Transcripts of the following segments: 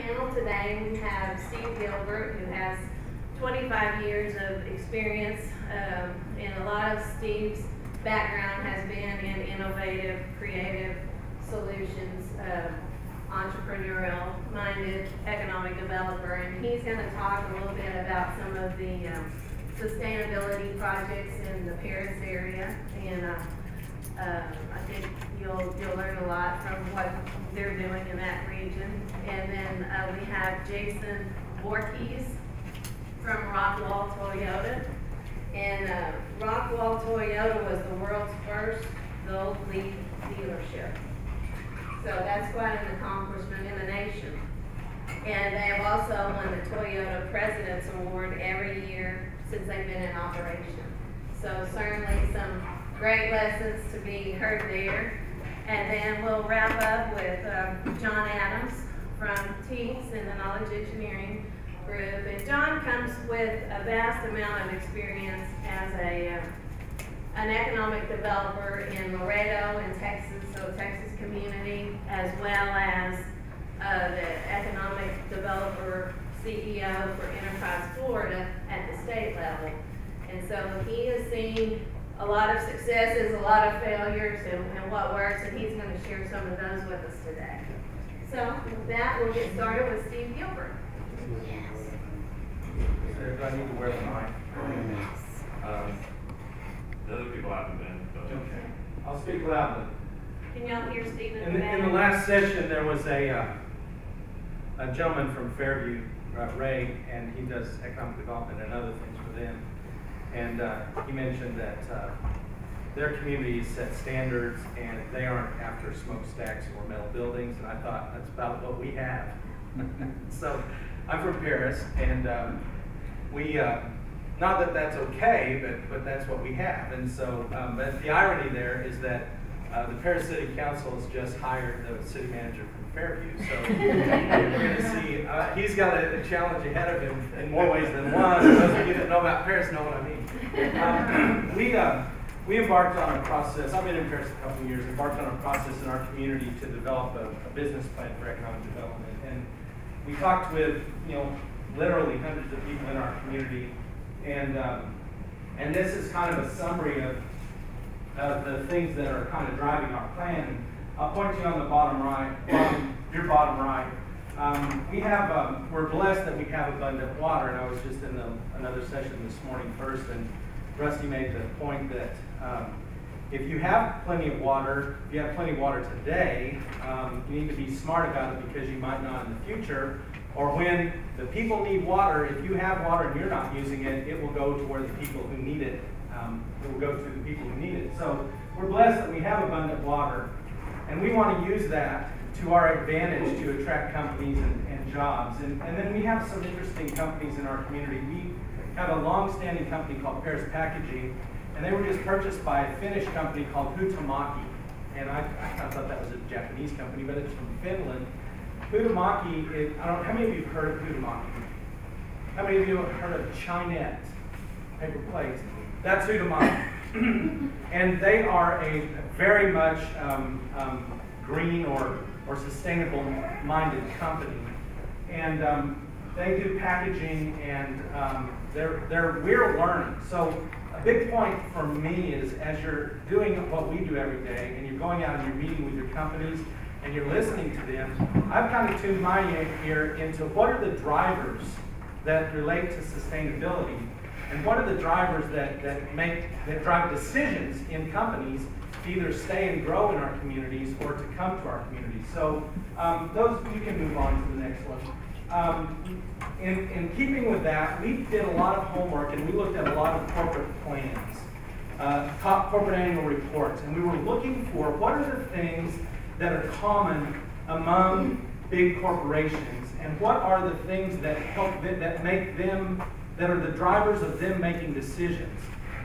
panel today, we have Steve Gilbert, who has 25 years of experience, and a lot of Steve's background has been in innovative, creative solutions, entrepreneurial-minded economic developer, and he's going to talk a little bit about some of the sustainability projects in the Paris area, and I think you'll learn a lot from what they're doing in that region. And then we have Jason Ortgies from Rockwall Toyota, and Rockwall Toyota was the world's first gold leaf dealership. So that's quite an accomplishment in the nation. And they have also won the Toyota President's Award every year since they've been in operation. So certainly some great lessons to be heard there. And then we'll wrap up with John Adams from TEES in the Knowledge Engineering Group. And John comes with a vast amount of experience as an economic developer in Laredo in Texas, so Texas community, as well as the economic developer CEO for Enterprise Florida at the state level. And so he has seen a lot of successes, a lot of failures, and what works, and he's going to share some of those with us today. So with that, we'll get started with Steve Gilbert. So do I need to wear the mic? The other people haven't been. But. Okay. I'll speak loudly. Can y'all hear Steve in the In back? the last session, there was a gentleman from Fairview, Ray, and he does economic development and other things for them. And he mentioned that their communities set standards and they aren't after smokestacks or metal buildings. And I thought that's about what we have. So I'm from Paris, and we, not that that's okay, but that's what we have. And so, but the irony there is that the Paris City Council has just hired the city manager from Fairview. So we're going to see, he's got a challenge ahead of him in more ways than one. Those of you that know about Paris know what I mean. We embarked on a process, I've been in Paris a couple of years, embarked on a process in our community to develop a business plan for economic development. And we talked with, literally hundreds of people in our community. And this is kind of a summary of the things that are kind of driving our plan. I'll point you on the bottom right, your bottom right. We're blessed that we have abundant water, and I was just in another session this morning first, and Rusty made the point that if you have plenty of water, if you have plenty of water today, you need to be smart about it because you might not in the future, or when the people need water, if you have water and you're not using it, it will go to where the people who need it, it will go to the people who need it. So we're blessed that we have abundant water, and we want to use that to our advantage to attract companies and jobs. And then we have some interesting companies in our community. We have a long-standing company called Paris Packaging, and they were just purchased by a Finnish company called Huhtamaki. And I kind of thought that was a Japanese company, but it's from Finland. Huhtamaki is, I don't know, how many of you have heard of Huhtamaki? How many of you have heard of Chinette paper plates? That's Huhtamaki. And they are a very much green or sustainable-minded company. And they do packaging, and we're learning. So a big point for me is as you're doing what we do every day, and you're going out and you're meeting with your companies, and you're listening to them, I've kind of tuned my ear into what are the drivers that relate to sustainability, and what are the drivers that drive decisions in companies to either stay and grow in our communities or to come to our communities. So those, you can move on to the next one. In keeping with that, we did a lot of homework and we looked at a lot of corporate plans, corporate annual reports, and we were looking for what are the things that are common among big corporations, and what are the things that that are the drivers of them making decisions.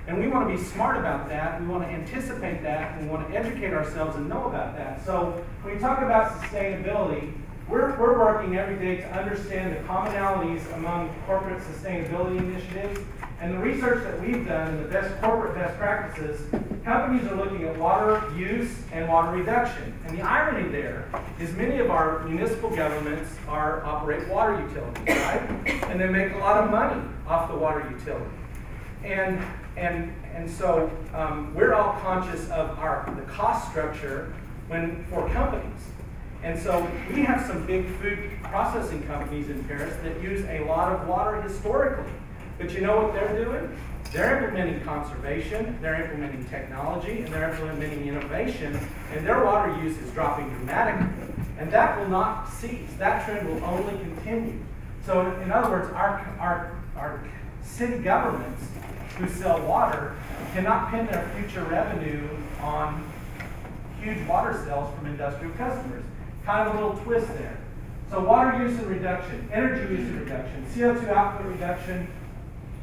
And we want to be smart about that, we want to anticipate that, and we want to educate ourselves and know about that. So when we talk about sustainability, we're working every day to understand the commonalities among corporate sustainability initiatives And the research that we've done and the corporate best practices, companies are looking at water use and water reduction. And the irony there is many of our municipal governments operate water utilities, right? And they make a lot of money off the water utility. And so we're all conscious of the cost structure for companies. And so we have some big food processing companies in Paris that use a lot of water historically. But you know what they're doing? They're implementing conservation, they're implementing technology, and they're implementing innovation, and their water use is dropping dramatically. And that will not cease. That trend will only continue. So in other words, our city governments who sell water cannot pin their future revenue on huge water sales from industrial customers. Kind of a little twist there. So water use and reduction, energy use and reduction, CO2 output reduction.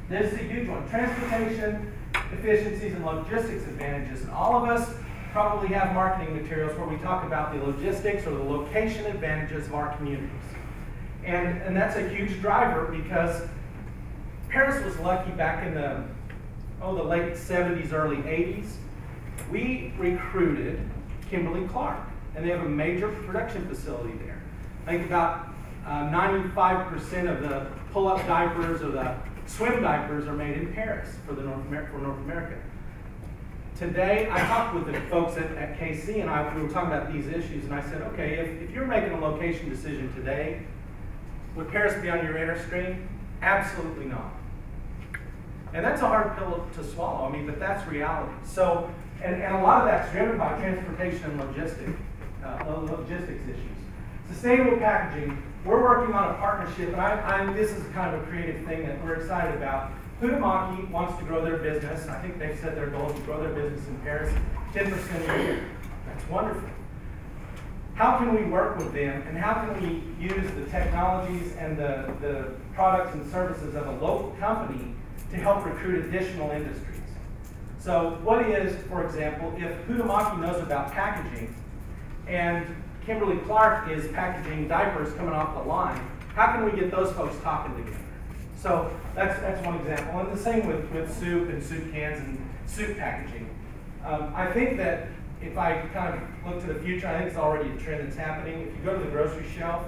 This is a huge one. Transportation efficiencies and logistics advantages. And all of us probably have marketing materials where we talk about the logistics or the location advantages of our communities. And that's a huge driver because Paris was lucky back in the late 70s, early 80s. We recruited Kimberly-Clark, and they have a major production facility there. I think about 95% of the pull-up diapers or the swim diapers are made in Paris for North America. Today, I talked with the folks at KC, and we were talking about these issues, and I said, okay, if you're making a location decision today, would Paris be on your radar screen? Absolutely not. And that's a hard pill to swallow, but that's reality. So, and a lot of that's driven by transportation and logistics issues. Sustainable packaging, we're working on a partnership, and this is kind of a creative thing that we're excited about. Huhtamaki wants to grow their business. I think they've set their goal to grow their business in Paris 10% a year. That's wonderful. How can we work with them, and how can we use the technologies and the products and services of a local company to help recruit additional industries? So what is, for example, if Huhtamaki knows about packaging and Kimberly-Clark is packaging diapers coming off the line, how can we get those folks talking together? So that's one example. And the same with soup and soup cans and soup packaging. I think that if I kind of look to the future, I think it's already a trend that's happening. If you go to the grocery shelf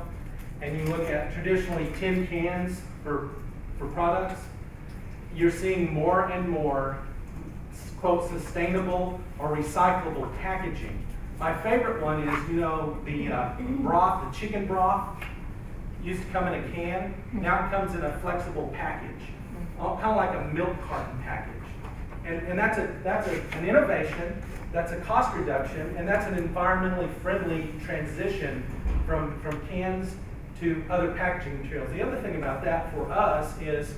and you look at traditionally tin cans for products, you're seeing more and more, quote, sustainable or recyclable packaging. My favorite one is, the broth, the chicken broth, used to come in a can. Now it comes in a flexible package, kind of like a milk carton package. And that's an innovation, that's a cost reduction, and that's an environmentally friendly transition from cans to other packaging materials. The other thing about that for us is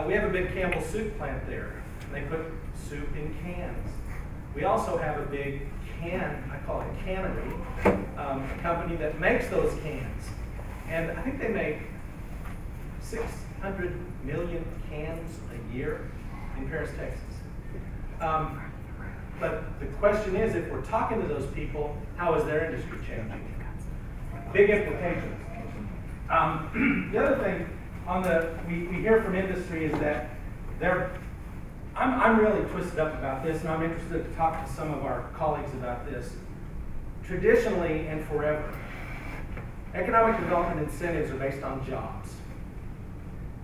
we have a big Campbell soup plant there. And they put soup in cans. We also have a big I call it cannery, a company that makes those cans. And I think they make 600 million cans a year in Paris, Texas. But the question is, if we're talking to those people, how is their industry changing? Big implications. The other thing we hear from industry is that I'm really twisted up about this, and I'm interested to talk to some of our colleagues about this. Traditionally and forever, economic development incentives are based on jobs,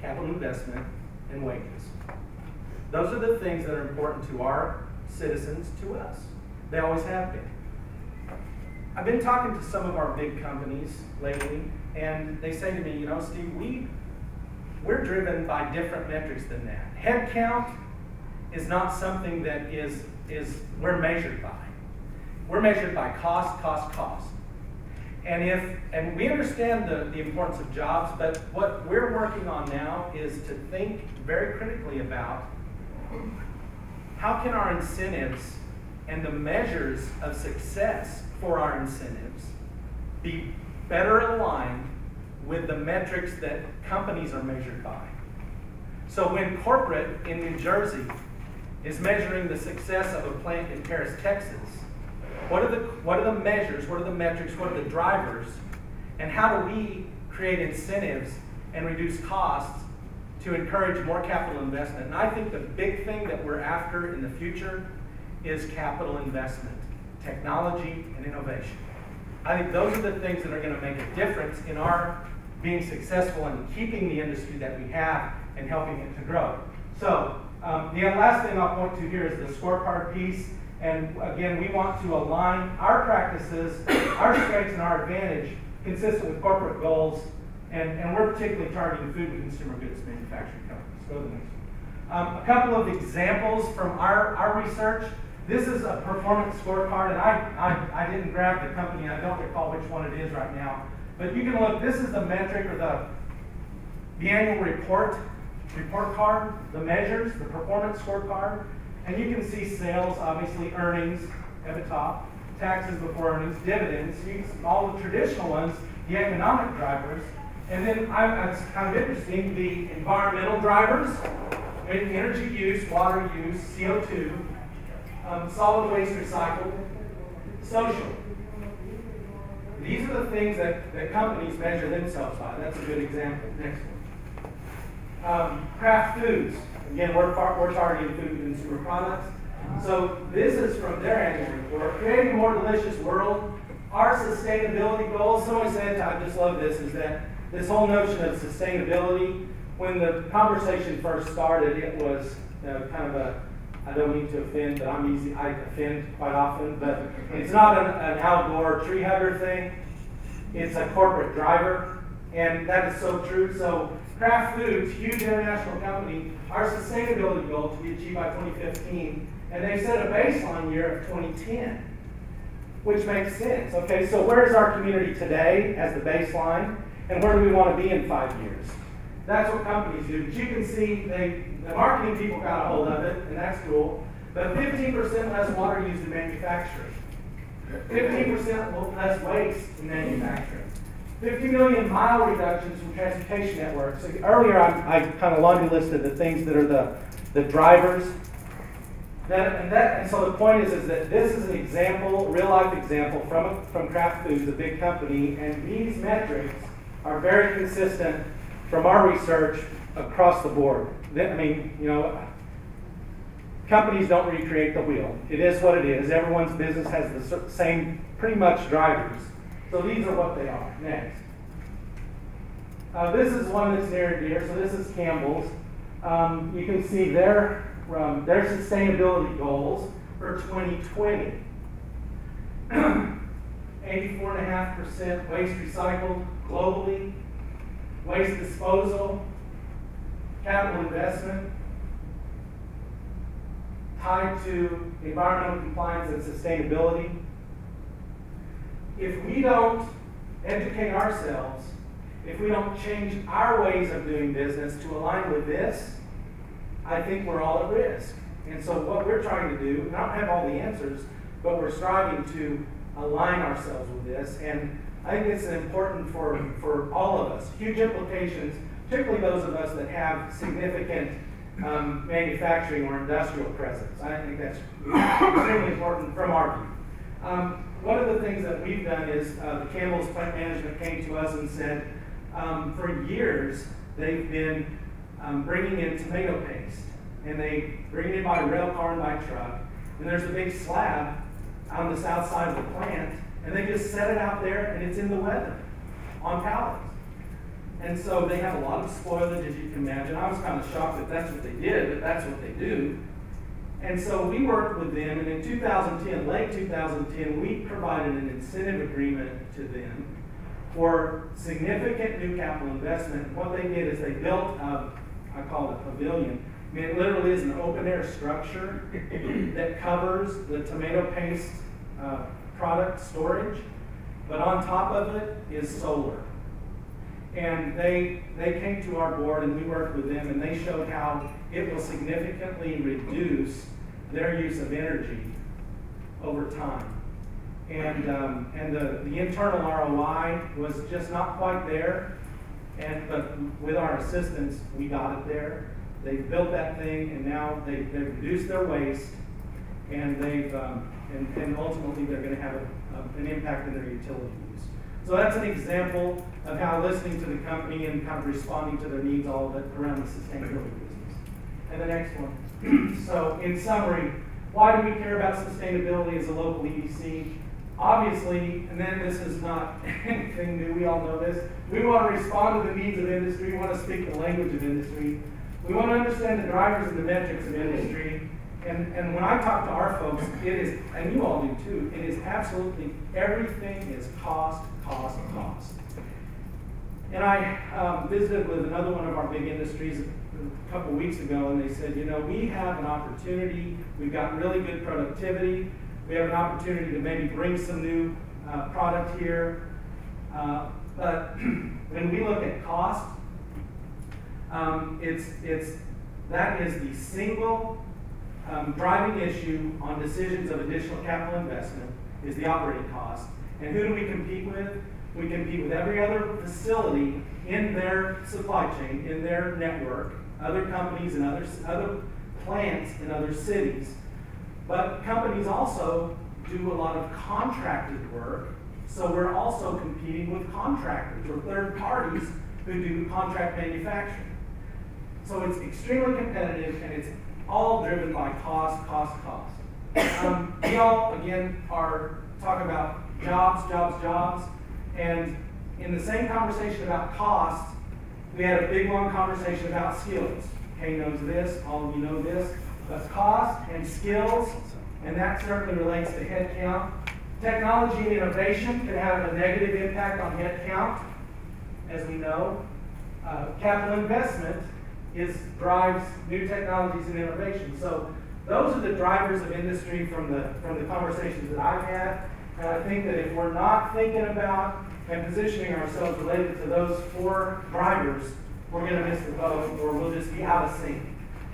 capital investment, and wages. Those are the things that are important to our citizens, to us. They always have been. I've been talking to some of our big companies lately, and they say to me, Steve, we're driven by different metrics than that. Headcount is not something that we're measured by. We're measured by cost. And we understand the importance of jobs, but what we're working on now is to think very critically about how can our incentives and the measures of success for our incentives be better aligned with the metrics that companies are measured by. So when corporate in New Jersey is measuring the success of a plant in Paris, Texas, what are the measures, what are the metrics, what are the drivers, and how do we create incentives and reduce costs to encourage more capital investment. And I think the big thing that we're after in the future is capital investment, technology, and innovation. I think those are the things that are going to make a difference in our being successful in keeping the industry that we have and helping it to grow. So the last thing I'll point to here is the scorecard piece. And again, we want to align our practices, our strengths and our advantage consistent with corporate goals. And we're particularly targeting food and consumer goods manufacturing companies. Go to the next one. A couple of examples from our research. This is a performance scorecard, and I didn't grab the company. I don't recall which one it is right now. But you can look, this is the metric or the annual report card, the measures, the performance scorecard. And you can see sales, obviously, earnings at the top, taxes before earnings, dividends, all the traditional ones, the economic drivers. And then it's kind of interesting, the environmental drivers, energy use, water use, CO2, solid waste recycled, social. These are the things that companies measure themselves by. That's a good example. Next one. Kraft Foods. Again, we're targeting food and consumer products. So this is from their annual report. Creating a more delicious world. Our sustainability goals, somebody said, I just love this, is that this whole notion of sustainability, when the conversation first started, it was kind of I don't mean to offend, but I offend quite often, but it's not an Al Gore tree hugger thing. It's a corporate driver, and that is so true. So Kraft Foods, huge international company, our sustainability goal to be achieved by 2015, and they set a baseline year of 2010, which makes sense. Okay, so where is our community today as the baseline, and where do we want to be in 5 years? That's what companies do. But you can see the marketing people got a hold of it, and that's cool. But 15% less water used in manufacturing. 15% less waste in manufacturing. 50 million mile reductions from transportation networks. So earlier I kind of laundry listed the things that are the drivers. And so the point is that this is an example, real life example from Kraft Foods, a big company, and these metrics are very consistent from our research across the board. I mean, companies don't recreate the wheel. It is what it is. Everyone's business has the same, pretty much, drivers. So these are what they are. Next. This is one that's near and dear. So this is Campbell's. You can see their sustainability goals for 2020. 84.5% waste recycled globally. Waste disposal, capital investment, tied to environmental compliance and sustainability. If we don't educate ourselves, if we don't change our ways of doing business to align with this, I think we're all at risk. And so what we're trying to do, and I don't have all the answers, but we're striving to align ourselves with this. And I think it's important for all of us. Huge implications, particularly those of us that have significant manufacturing or industrial presence. I think that's extremely important from our view. One of the things that we've done is the Campbell's plant management came to us and said, for years they've been bringing in tomato paste, and they bring it in by rail car and by truck, and there's a big slab on the south side of the plant, and they just set it out there, and it's in the weather on pallets. And so they have a lot of spoilage, as you can imagine. I was kind of shocked that that's what they did, but that's what they do. And so we worked with them, and in 2010, late 2010, we provided an incentive agreement to them for significant new capital investment. What they did is they built I call it a pavilion. I mean, it literally is an open-air structure that covers the tomato paste product storage, but on top of it is solar. And they came to our board, and we worked with them, and they showed how it will significantly reduce their use of energy over time. And the internal ROI was just not quite there, but with our assistance, we got it there. They built that thing, and now they've reduced their waste, and and ultimately they're going to have an impact in their utility use. So that's an example of how listening to the company and kind of responding to their needs, all of it around the sustainability business. And the next one. So in summary, why do we care about sustainability as a local EDC? Obviously, and then this is not anything new, we all know this, we want to respond to the needs of industry, we want to speak the language of industry, we want to understand the drivers and the metrics of industry, and when I talk to our folks, it is, and you all do too, it is absolutely, everything is cost, cost, cost. And I visited with another one of our big industries a couple weeks ago, and they said, you know, we have an opportunity, we've got really good productivity, we have an opportunity to maybe bring some new product here, but when we look at cost, that is the single driving issue on decisions of additional capital investment is the operating cost. And who do we compete with? We compete with every other facility in their supply chain, in their network, other companies and other plants in other cities. But companies also do a lot of contracted work, so we're also competing with contractors or third parties who do contract manufacturing. So it's extremely competitive, and it's all driven by cost, cost, cost. We all, again, are talking about jobs, jobs, jobs, and in the same conversation about cost, we had a big, long conversation about skills. Kay knows this, all of you know this. That's cost and skills, and that certainly relates to headcount. Technology and innovation can have a negative impact on headcount, as we know. Capital investment drives new technologies and innovation. So those are the drivers of industry from the conversations that I've had. And I think that if we're not thinking about and positioning ourselves related to those four drivers, we're going to miss the boat, or we'll just be out of sync.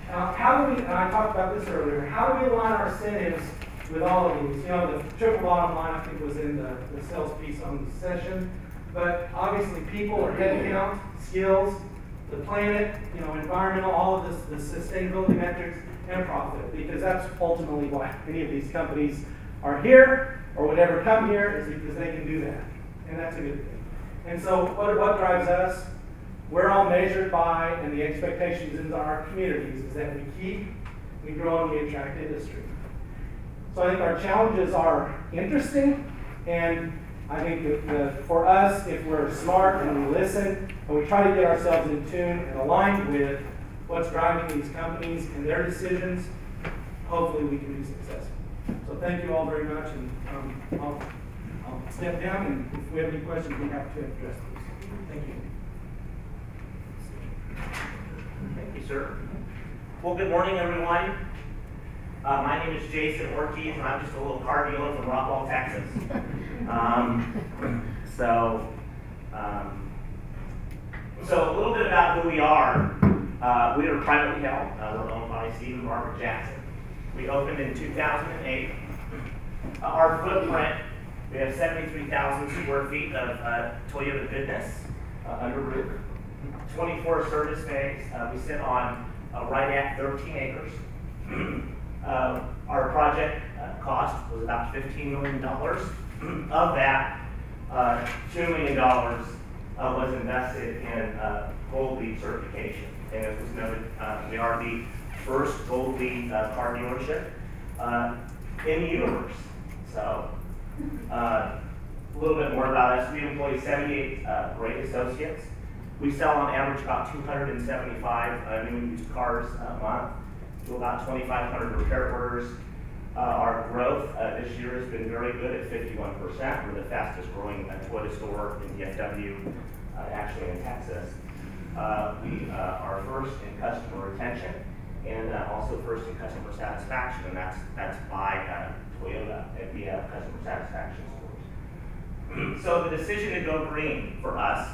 Now, how do we, and I talked about this earlier, how do we align our incentives with all of these? You know, the triple bottom line, I think, was in the sales piece on the session. But obviously, people or headcount, skills, the planet, you know, environmental, all of this, the sustainability metrics, and profit, because that's ultimately why many of these companies are here, or would ever come here, is because they can do that. And that's a good thing. And so what drives us? We're all measured by, and the expectations in our communities is that we grow, and we attract industry. So I think our challenges are interesting, and I think that for us, if we're smart and we listen, and we try to get ourselves in tune and aligned with what's driving these companies and their decisions, hopefully we can be successful. So thank you all very much, and I'll step down, and if we have any questions, we have to address those. Thank you. Thank you, sir. Well, good morning, everyone. My name is Jason Ortgies, and I'm just a little car dealer from Rockwall, Texas. So a little bit about who we are. We are privately held. We're owned by Steve and Barbara Jackson. We opened in 2008. Our footprint, we have 73,000 square feet of Toyota goodness under roof. 24 service bays. We sit on right at 13 acres. Our project cost was about $15 million. Of that, $2 million was invested in Gold LEED certification. And as was noted, we are the first Gold LEED car dealership in the universe. So, a little bit more about us. We employ 78 great associates. We sell on average about 275 new and used cars a month, to about 2,500 repair orders. Our growth this year has been very good at 51%. We're the fastest growing Toyota store in DFW, actually in Texas. We are first in customer retention and also first in customer satisfaction, and that's by Toyota, and we have customer satisfaction scores. So the decision to go green for us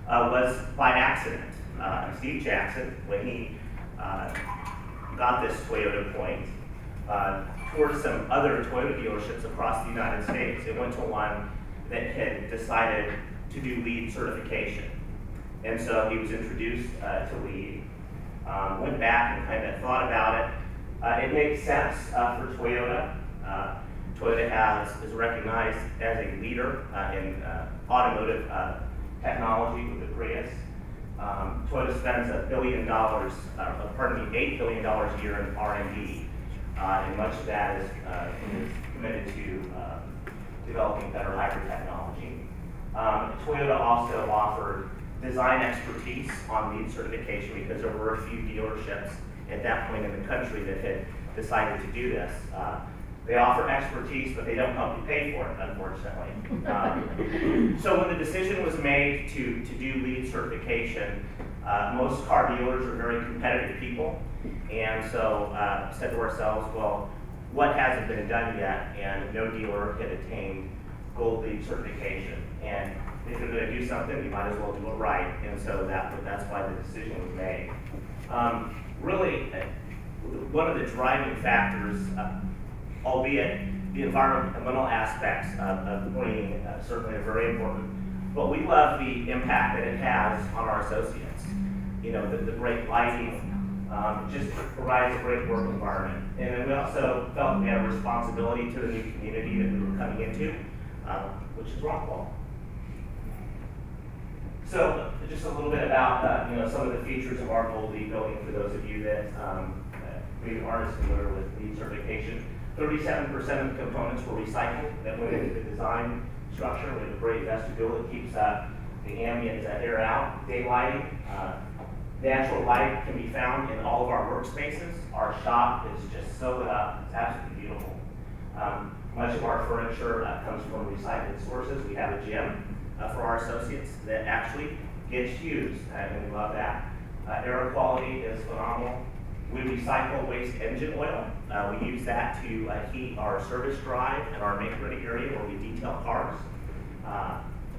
was by accident. Steve Jackson, when he got this Toyota point, toured some other Toyota dealerships across the United States. It went to one that had decided to do LEED certification. And so he was introduced to LEED, went back and kind of thought about it. It makes sense for Toyota. Toyota is recognized as a leader in automotive technology with the Prius. Toyota spends $8 billion a year in R&D, and much of that is committed to developing better hybrid technology. Toyota also offered design expertise on LEED certification because there were a few dealerships at that point in the country that had decided to do this. They offer expertise, but they don't help you pay for it, unfortunately. So when the decision was made to do LEED certification, most car dealers are very competitive people, and so said to ourselves, well, what hasn't been done yet? And no dealer had attained gold LEED certification. And if you're going to do something, you might as well do it right. And so that's why the decision was made. Really, one of the driving factors, albeit the environmental aspects of green certainly are very important, but we love the impact that it has on our associates. You know, the great lighting just provides a great work environment. And then we also felt we had a responsibility to the new community that we were coming into, which is Rockwall. So just a little bit about some of the features of our gold LEED building for those of you that maybe aren't as familiar with LEED certification. 37% of the components were recycled that went into the design structure. We have a great vestibule that keeps the ambient air out. Daylighting, natural light can be found in all of our workspaces. Our shop is just so lit up. It's absolutely beautiful. Much of our furniture comes from recycled sources. We have a gym for our associates that actually gets used, and we love that. Air quality is phenomenal. We recycle waste engine oil. We use that to heat our service drive and our make-ready area where we detail cars.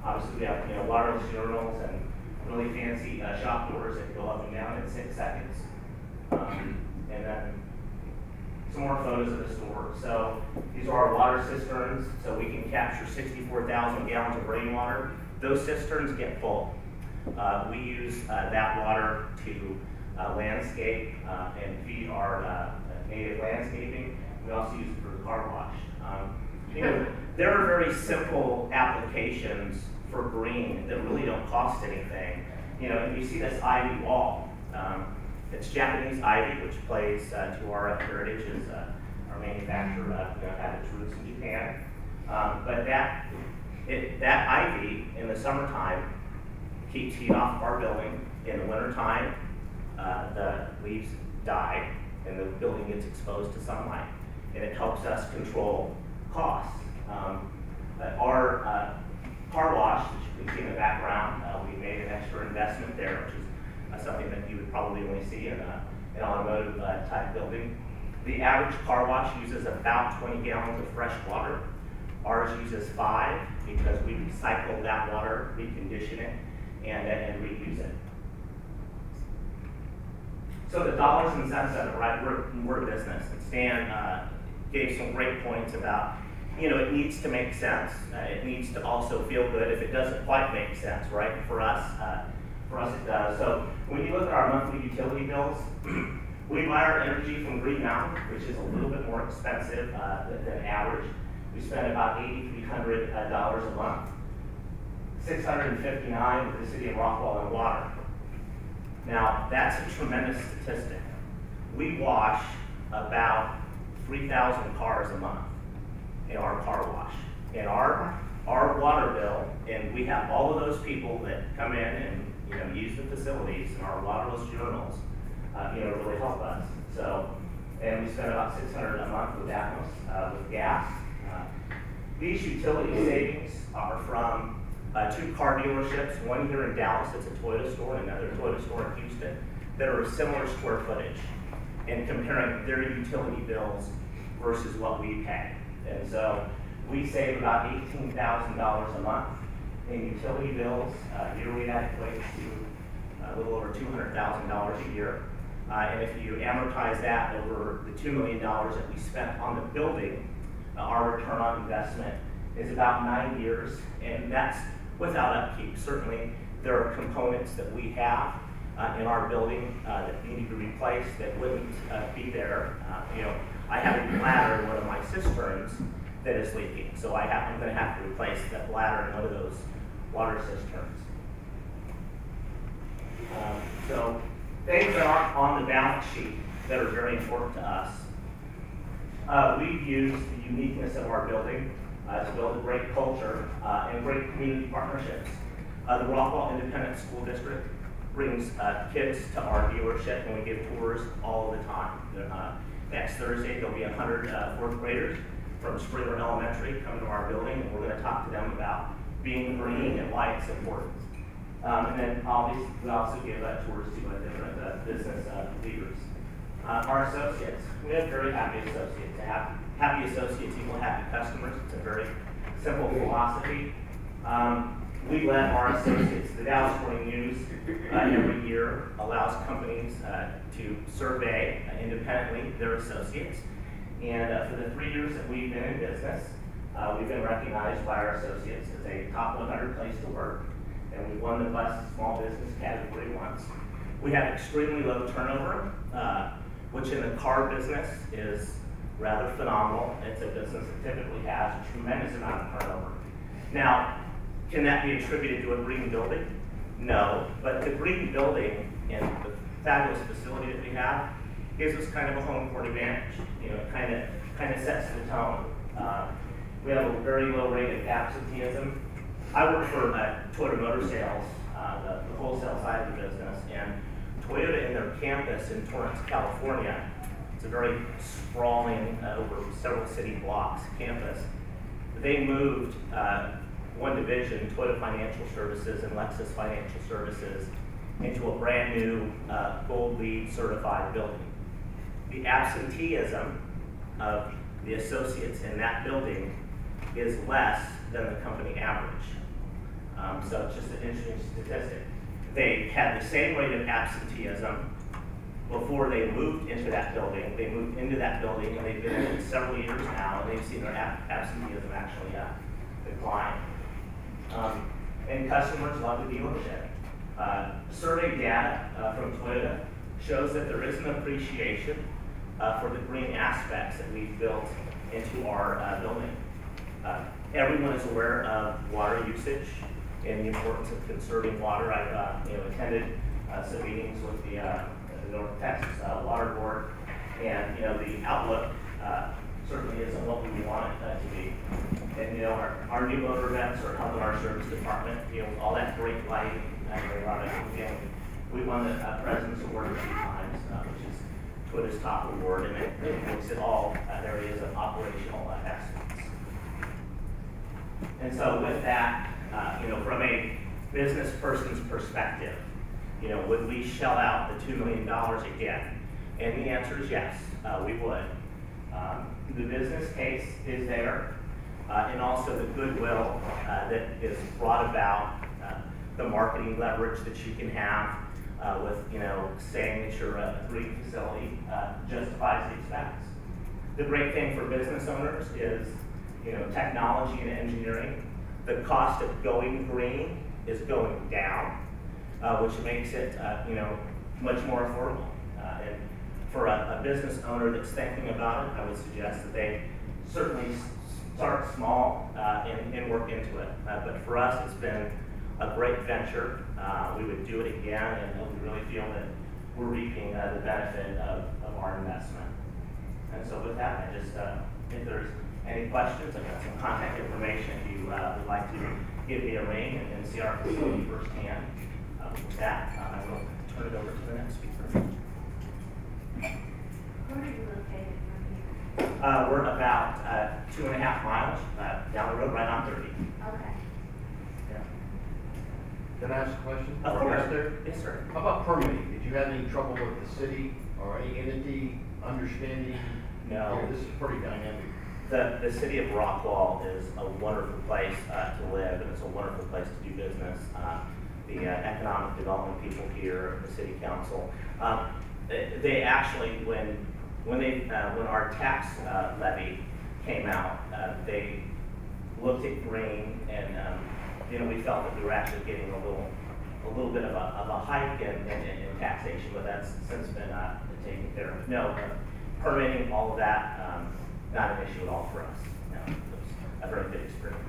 Obviously, we have wireless urinals and really fancy shop doors that go up and down in 6 seconds. And then some more photos of the store. So these are our water cisterns, so we can capture 64,000 gallons of rainwater. Those cisterns get full. We use that water to landscape and feed our native landscaping. We also use it for the car wash. There are very simple applications for green that really don't cost anything. And you see this ivy wall. It's Japanese ivy, which plays to our heritage as our manufacturer had its roots in Japan. But that ivy in the summertime keeps heat off of our building. In the wintertime, the leaves die and the building gets exposed to sunlight, and it helps us control costs. Our car wash, which you can see in the background, we made an extra investment there, which is something that you would probably only see in an automotive type building. The average car wash uses about 20 gallons of fresh water. Ours uses 5 because we recycle that water, recondition it, and reuse it. So the dollars and cents of it, right? We're a business. And Stan gave some great points about, it needs to make sense. It needs to also feel good if it doesn't quite make sense, right? For us it does. So when you look at our monthly utility bills, we buy our energy from Green Mountain, which is a little bit more expensive than average. We spend about $8,300 a month. $659 with the city of Rockwall and water. Now, that's a tremendous statistic. We wash about 3,000 cars a month in our car wash. And our water bill, and we have all of those people that come in and use the facilities, and our waterless urinals, really help us. So, and we spend about $600 a month with Atmos, with gas. These utility savings are from 2 car dealerships, one here in Dallas that's a Toyota store, and another Toyota store in Houston, that are similar square footage, and comparing their utility bills versus what we pay. And so we save about $18,000 a month in utility bills. Yearly that equates to a little over $200,000 a year. And if you amortize that over the $2 million that we spent on the building, our return on investment is about 9 years, and that's without upkeep. Certainly, there are components that we have in our building that need to be replaced that wouldn't be there. I have a bladder in one of my cisterns that is leaking. So I'm going to have to replace the bladder in one of those water cisterns. So things that aren't on the balance sheet that are very important to us. We've used the uniqueness of our building to build a great culture and great community partnerships. The Rockwall Independent School District brings kids to our dealership, and we give tours all the time. Next Thursday, there'll be 100 fourth graders from Springer Elementary come to our building, and we're going to talk to them about being green and why it's important. And then obviously, we also give tours to different business leaders. Our associates, we have very happy associates. Happy associates equal happy customers. It's a very simple philosophy. We let our associates, the Dallas Morning News every year allows companies to survey independently their associates. And for the 3 years that we've been in business, we've been recognized by our associates as a top 100 place to work. And we won the Best Small Business category once. We have extremely low turnover, which in the car business is rather phenomenal. It's a business that typically has a tremendous amount of turnover. Now, can that be attributed to a green building? No, but the green building and the fabulous facility that we have gives us kind of a home court advantage. You know, it kind of sets the tone. We have a very low rate of absenteeism. I work for Toyota Motor Sales, the wholesale side of the business, and Toyota in their campus in Torrance, California, it's a very sprawling, over several city blocks campus. They moved one division, Toyota Financial Services and Lexus Financial Services, into a brand new Gold LEED certified building. The absenteeism of the associates in that building is less than the company average. So it's just an interesting statistic. They had the same rate of absenteeism before they moved into that building. They moved into that building, and they've been in it several years now, and they've seen their absenteeism actually decline. And customers love the dealership. Survey data from Toyota shows that there is an appreciation for the green aspects that we've built into our building. Everyone is aware of water usage and the importance of conserving water. I've attended some meetings with the North Texas Water Board, and the outlook certainly isn't what we want it to be. And our new motor events are helping our service department, with all that great lighting. We won the President's Award a few times, which is Toyota's top award, and it looks at all areas of operational excellence. And so with that, from a business person's perspective, would we shell out the $2 million again? And the answer is yes, we would. The business case is there, and also the goodwill that is brought about, the marketing leverage that you can have with, saying that you're a green facility justifies the expense. The great thing for business owners is, technology and engineering. The cost of going green is going down, which makes it, much more affordable. And for a business owner that's thinking about it, I would suggest that they certainly start small and work into it. But for us, it's been a great venture. We would do it again, and we really feel that we're reaping the benefit of our investment. And so with that, I just, if there's any questions, I've got some contact information if you would like to give me a ring and see our facility firsthand. With that, I will turn it over to the next speaker. Where are you located from here? We're about 2.5 miles down the road, right on 30. Okay. Yeah. Can I ask a question? Of Or course. is there? Yes, sir. How about permitting? Did you have any trouble with the city or any entity understanding? No. This is pretty dynamic. The city of Rockwall is a wonderful place to live, and it's a wonderful place to do business. The economic development people here, the city council, they actually, when our tax levy came out, they looked at green, and we felt that we were actually getting a little bit of a hike in taxation, but that's since been taken care of. No, permitting, all of that, not an issue at all for us. No. a very good experience.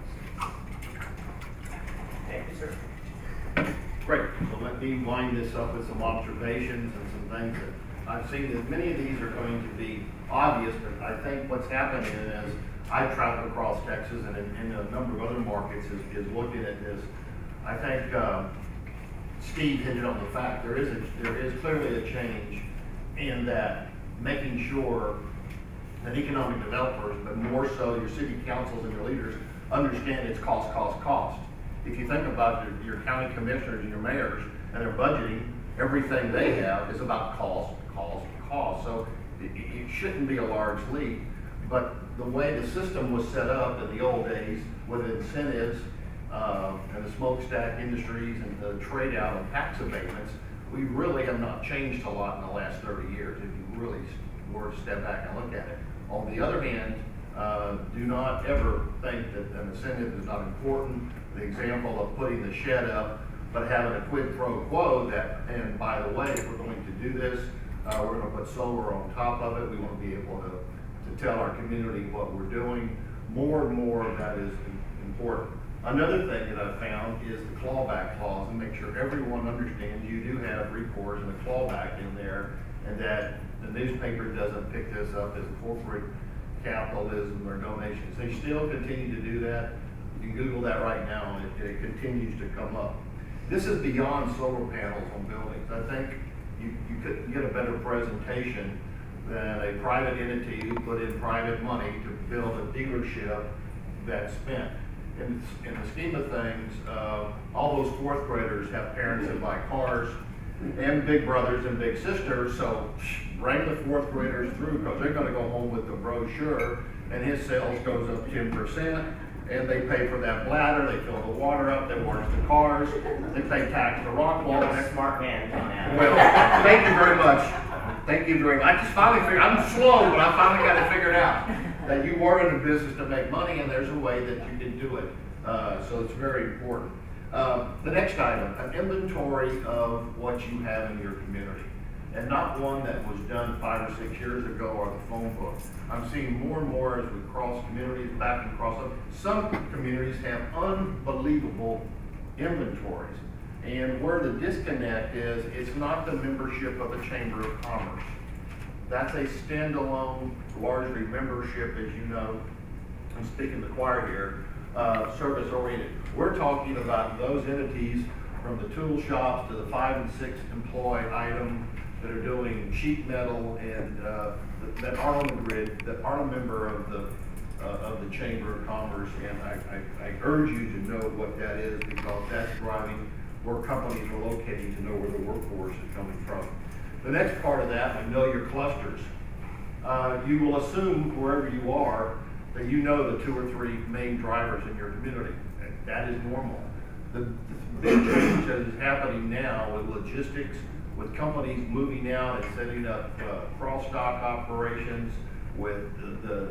Thank you, sir. Great, so let me wind this up with some observations and some things that I've seen. That many of these are going to be obvious, but I think what's happening is I've traveled across Texas and in a number of other markets is looking at this. I think Steve hit it on the fact there is clearly a change in that making sure that economic developers, but more so your city councils and your leaders, understand it's cost, cost, cost. If you think about your county commissioners and your mayors and their budgeting, everything they have is about cost, cost, cost. So it shouldn't be a large leap, but the way the system was set up in the old days with incentives and the smokestack industries and the trade out of tax abatements, we really have not changed a lot in the last 30 years if you really were to step back and look at it. On the other hand, do not ever think that an incentive is not important. The example of putting the shed up, but having a quid pro quo that, and by the way, if we're going to do this, we're going to put solar on top of it. We want to be able to tell our community what we're doing. More and more of that is important. Another thing that I've found is the clawback clause, and make sure everyone understands you do have recourse and a clawback in there, and that the newspaper doesn't pick this up as corporate capitalism or donations. They still continue to do that. You can Google that right now, and it continues to come up. This is beyond solar panels on buildings. I think you couldn't get a better presentation than a private entity who put in private money to build a dealership that spent. In the scheme of things, all those fourth graders have parents that buy cars and big brothers and big sisters, so bring the fourth graders through because they're going to go home with the brochure and his sales goes up 10%. And they pay for that bladder, they fill the water up, they wash the cars, they pay tax to Rockwall. You're a smart man, John. Well, thank you very much. Thank you very much. I just finally figured, I'm slow, but I finally got it figured out. That you are in a business to make money and there's a way that you can do it. So it's very important. The next item, an inventory of what you have in your community. And not one that was done 5 or 6 years ago or the phone book. I'm seeing more and more as we cross communities, back and cross up. Some communities have unbelievable inventories. And where the disconnect is, it's not the membership of the Chamber of Commerce. That's a standalone, largely membership, as you know. I'm speaking the choir here, service-oriented. We're talking about those entities from the tool shops to the 5 and 6 employee item that are doing sheet metal and that are on the grid, that are a member of the Chamber of Commerce, and I urge you to know what that is because that's driving where companies are locating to know where the workforce is coming from. The next part of that, I know your clusters. You will assume wherever you are that you know the 2 or 3 main drivers in your community. That is normal. The big change that is happening now with logistics, with companies moving out and setting up cross-dock operations, with the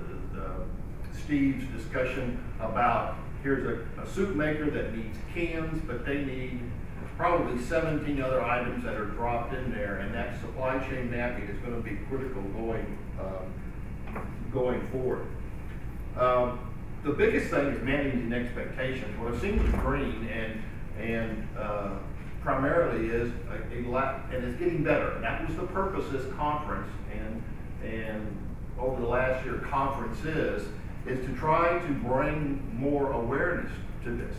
Steve's discussion about here's a soup maker that needs cans, but they need probably 17 other items that are dropped in there, and that supply chain mapping is going to be critical going forward. The biggest thing is managing expectations. What I've seen with green and primarily is and it's getting better. And that was the purpose of this conference and over the last year conference is to try to bring more awareness to this.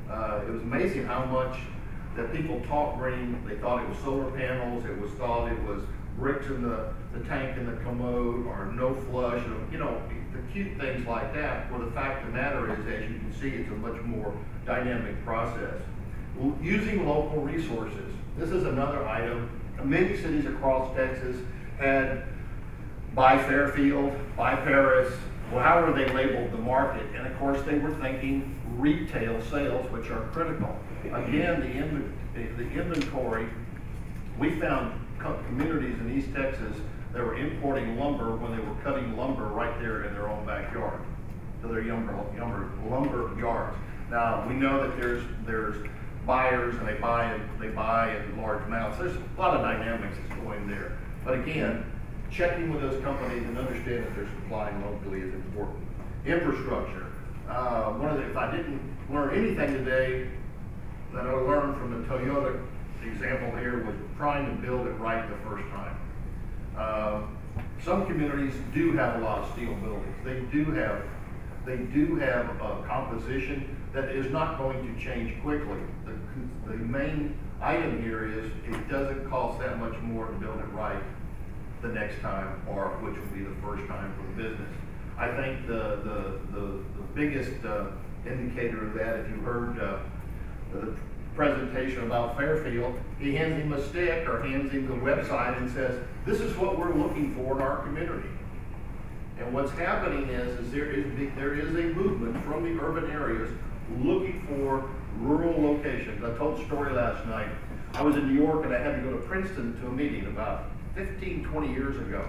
It was amazing how much that people talk green. They thought it was solar panels. It was thought it was bricks in the tank in the commode or no flush. You know, the cute things like that. Where the fact of the matter is, as you can see, it's a much more dynamic process. Using local resources. This is another item. Many cities across Texas had by Fairfield, by Paris, well, however they labeled the market. And of course, they were thinking retail sales, which are critical. Again, the inventory, we found communities in East Texas that were importing lumber when they were cutting lumber right there in their own backyard. So they're lumber yards. Now, we know that there's buyers and they buy in large amounts. There's a lot of dynamics that's going there. But again, checking with those companies and understanding that they're supplying locally is important. Infrastructure. if I didn't learn anything today, that I learned from the Toyota example here was trying to build it right the first time. Some communities do have a lot of steel buildings. They do have a composition that is not going to change quickly. The main item here is it doesn't cost that much more to build it right the next time, or which will be the first time for the business. I think the biggest indicator of that, if you heard the presentation about Fairfield, he hands him a stick or hands him the website and says, this is what we're looking for in our community. And what's happening is there is a movement from the urban areas looking for rural locations. I told a story last night. I was in New York and I had to go to Princeton to a meeting about 15, 20 years ago.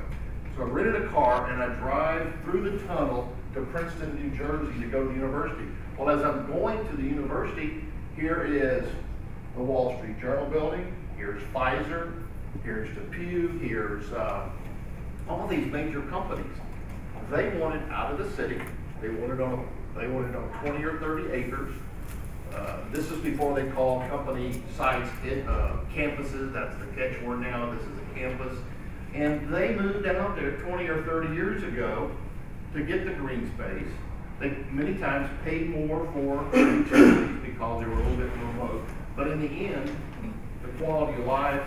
So I rented a car and I drive through the tunnel to Princeton, New Jersey to go to the university. Well, as I'm going to the university, here is the Wall Street Journal building, here's Pfizer, here's DePuy, here's all these major companies. They want it out of the city. They want it on 20 or 30 acres. This is before they call company sites campuses. That's the catchword now. This is a campus. And they moved out there 20 or 30 years ago to get the green space. They many times paid more for utilities because they were a little bit remote. But in the end, the quality of life,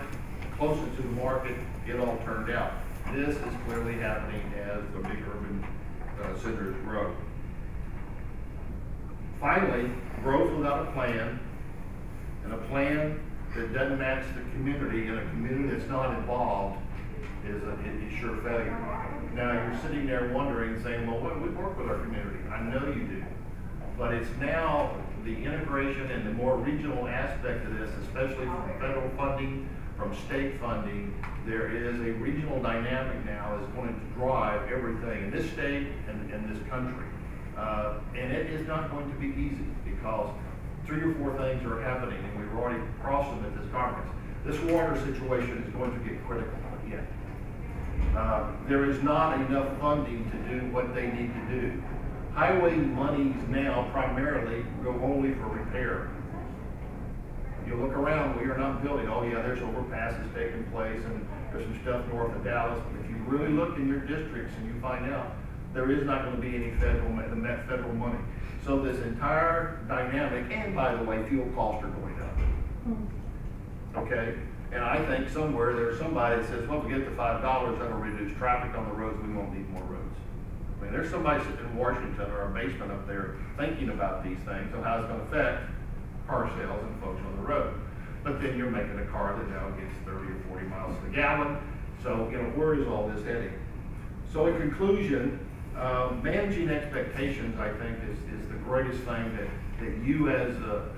closer to the market, it all turned out. This is clearly happening as the big urban centers grow. Finally, growth without a plan, and a plan that doesn't match the community, and a community that's not involved is sure failure. Now you're sitting there wondering, saying, well, we work with our community. I know you do. But it's now the integration and the more regional aspect of this, especially from federal funding, from state funding, there is a regional dynamic now that's going to drive everything in this state and in this country. And it is not going to be easy because 3 or 4 things are happening, and we've already crossed them at this conference. This water situation is going to get critical again. There is not enough funding to do what they need to do. Highway monies now primarily go only for repair. You look around, we are not building, oh yeah, there's overpasses taking place and there's some stuff north of Dallas, but if you really look in your districts and you find out, there is not going to be any federal money. So this entire dynamic, and by the way, fuel costs are going up. Okay? And I think somewhere there's somebody that says, well, we get the $5, that'll reduce traffic on the roads, we won't need more roads. I mean, there's somebody sitting in Washington or a basement up there thinking about these things and how it's going to affect car sales and folks on the road. But then you're making a car that now gets 30 or 40 miles to the gallon. So, you know, where is all this heading? So in conclusion, managing expectations, I think, is the greatest thing that you as a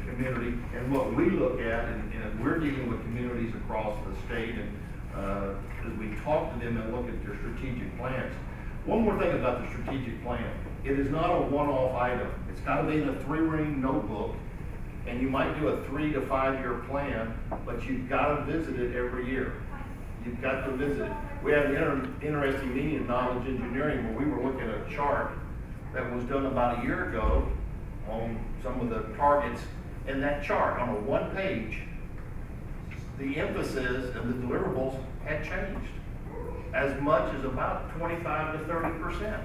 community, and what we look at, and we're dealing with communities across the state, and as we talk to them and look at their strategic plans. One more thing about the strategic plan. It is not a one-off item. It's got to be in a 3-ring notebook, and you might do a 3 to 5 year plan, but you've got to visit it every year. You've got to visit it. We had an interesting meeting in knowledge engineering where we were looking at a chart that was done about a year ago on some of the targets. And that chart on a 1 page, the emphasis and the deliverables had changed as much as about 25 to 30%.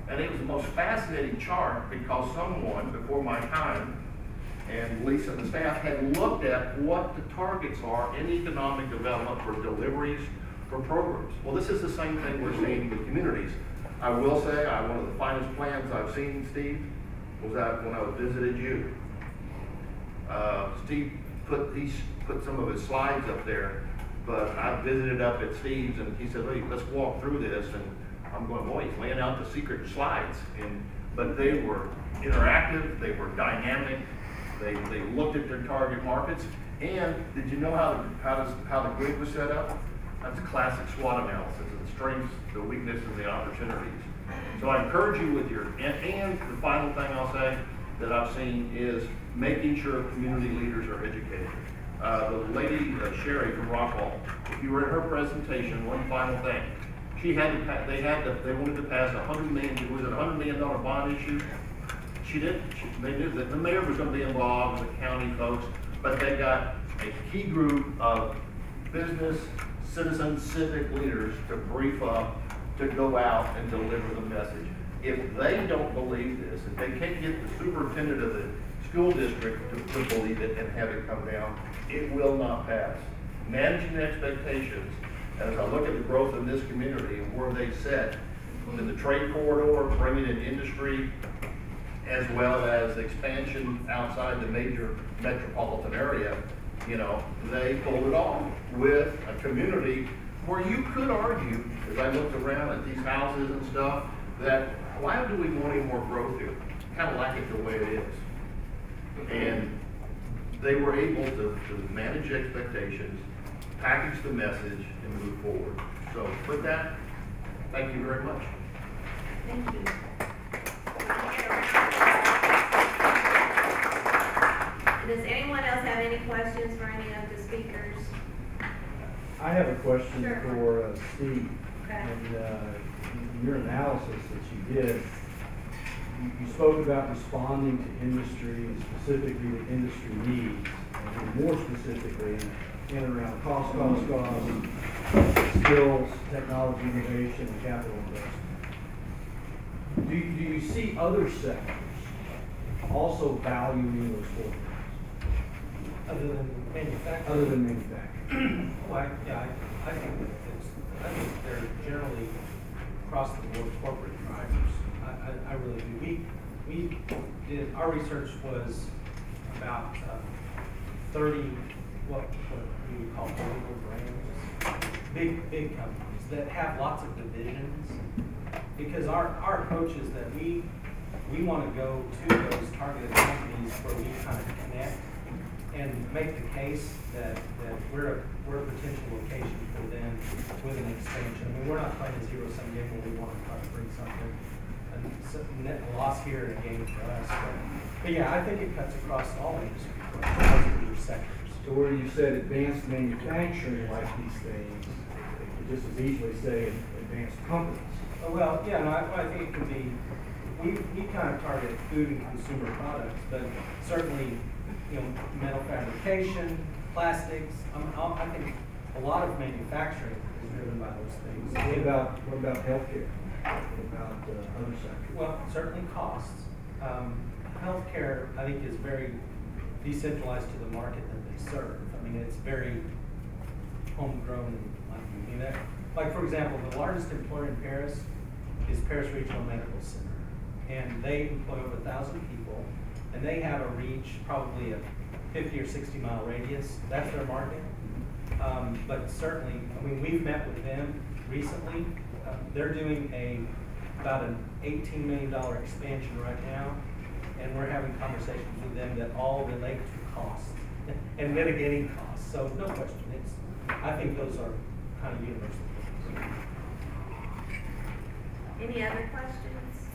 And it was the most fascinating chart because someone before my time, and Lisa and the staff, had looked at what the targets are in economic development for deliveries for programs. Well, this is the same thing we're seeing with communities. I will say, one of the finest plans I've seen, Steve, was that when I visited you. Steve put some of his slides up there, but I visited up at Steve's and he said, hey, let's walk through this. And I'm going, boy, he's laying out the secret slides. But they were interactive, they were dynamic, they looked at their target markets. And did you know how the grid was set up? That's a classic SWOT analysis of the strengths, the weaknesses, and the opportunities. So I encourage you with and the final thing I'll say that I've seen is making sure community leaders are educated. The lady, Sherry from Rockwall, if you were in her presentation, one final thing, they wanted to pass $100 million bond issue. she didn't. They knew that the mayor was gonna be involved, and the county folks, but they got a key group of business, citizens, civic leaders to brief up, to go out and deliver the message. If they don't believe this, if they can't get the superintendent of the school district to believe it and have it come down, it will not pass. Managing expectations, as I look at the growth in this community and where they set in the trade corridor, bringing in industry, as well as expansion outside the major metropolitan area, you know, they pulled it off with a community where you could argue, as I looked around at these houses and stuff, that why do we want any more growth here? Kind of like it the way it is. And they were able to manage expectations, package the message, and move forward. So with that, thank you very much. Thank you. Does anyone else have any questions for any of the speakers? I have a question Sure. for Steve. Okay. And your analysis that you did, you spoke about responding to industry, and specifically the industry needs, and more specifically in and around cost, skills, technology innovation, and capital investment. Do you see other sectors also valuing those four things? Other than manufacturing? Other than manufacturing? Well, I think they're generally across the board corporate drivers. I really do. We did, our research was about 30, what we would call global brands, big companies that have lots of divisions. Because our approach is that we want to go to those targeted companies where we kind of connect and make the case that we're a potential location for them with an expansion. I mean, we're not playing a zero-sum game where we want to try to bring something, a net loss here and a gain for us. But yeah, I think it cuts across all industry sectors. So where you said advanced manufacturing like these things, it could just as easily say advanced companies. Well, yeah, no, I think it can be, we kind of target food and consumer products, but certainly, you know, metal fabrication, plastics, I think a lot of manufacturing is driven by those things. What about healthcare? What about other sectors? Well, certainly costs. Healthcare, I think, is very decentralized to the market that they serve. I mean, it's very homegrown. Like, for example, the largest employer in Paris is Paris Regional Medical Center. And they employ over 1,000 people, and they have a reach, probably a 50 or 60 mile radius. That's their market. But certainly, I mean, we've met with them recently. They're doing about an $18 million expansion right now, and we're having conversations with them that all relate to cost and mitigating costs. So no question, I think those are kind of universal things. Any other questions?